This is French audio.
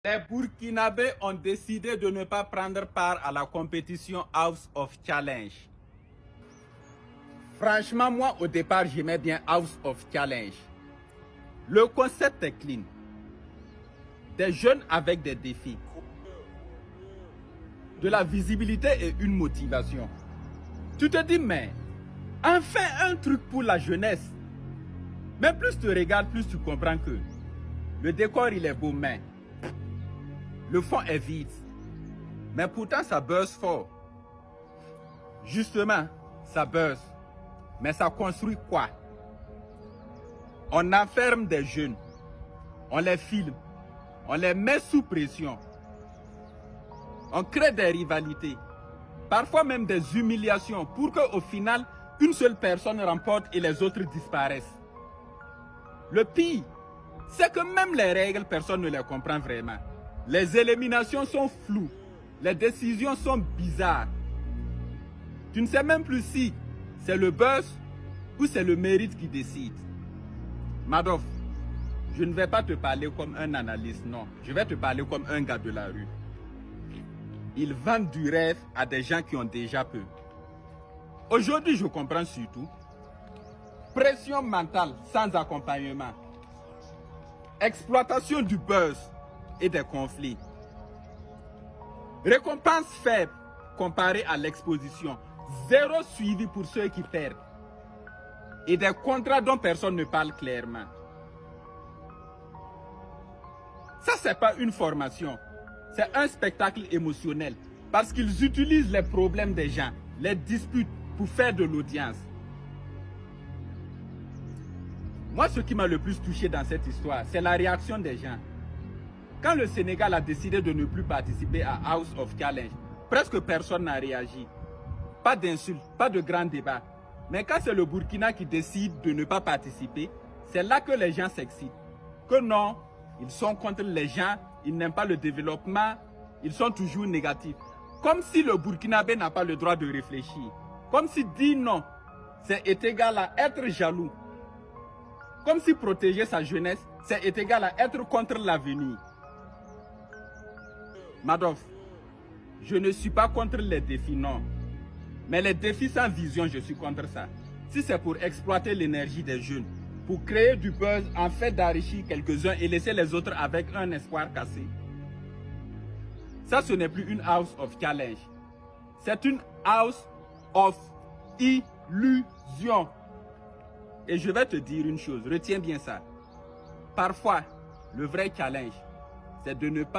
Les Burkinabés ont décidé de ne pas prendre part à la compétition House of Challenge. Franchement, moi, au départ, j'aimais bien House of Challenge. Le concept est clean. Des jeunes avec des défis. De la visibilité et une motivation. Tu te dis, mais enfin un truc pour la jeunesse. Mais plus tu regardes, plus tu comprends que le décor, il est beau, mais le fond est vide. Mais pourtant, ça buzz fort. Justement, ça buzz. Mais ça construit quoi? On enferme des jeunes. On les filme. On les met sous pression. On crée des rivalités. Parfois même des humiliations pour qu'au final, une seule personne remporte et les autres disparaissent. Le pire, c'est que même les règles, personne ne les comprend vraiment. Les éliminations sont floues. Les décisions sont bizarres. Tu ne sais même plus si c'est le buzz ou c'est le mérite qui décide. Madoff, je ne vais pas te parler comme un analyste, non. Je vais te parler comme un gars de la rue. Ils vendent du rêve à des gens qui ont déjà peu. Aujourd'hui, je comprends surtout. Pression mentale sans accompagnement. Exploitation du buzz et des conflits. Récompense faible comparée à l'exposition. Zéro suivi pour ceux qui perdent. Et des contrats dont personne ne parle clairement. Ça, c'est pas une formation. C'est un spectacle émotionnel. Parce qu'ils utilisent les problèmes des gens, les disputes pour faire de l'audience. Moi, ce qui m'a le plus touché dans cette histoire, c'est la réaction des gens. Quand le Sénégal a décidé de ne plus participer à House of Challenge, presque personne n'a réagi. Pas d'insultes, pas de grands débats. Mais quand c'est le Burkina qui décide de ne pas participer, c'est là que les gens s'excitent. Que non, ils sont contre les gens, ils n'aiment pas le développement, ils sont toujours négatifs. Comme si le Burkinabé n'a pas le droit de réfléchir. Comme si dire non, c'est égal à être jaloux. Comme si protéger sa jeunesse, c'est égal à être contre l'avenir. Madoff, je ne suis pas contre les défis, non. Mais les défis sans vision, je suis contre ça. Si c'est pour exploiter l'énergie des jeunes, pour créer du buzz en fait d'enrichir quelques-uns et laisser les autres avec un espoir cassé. Ça, ce n'est plus une House of Challenge. C'est une House of Illusion. Et je vais te dire une chose, retiens bien ça. Parfois, le vrai challenge, c'est de ne pas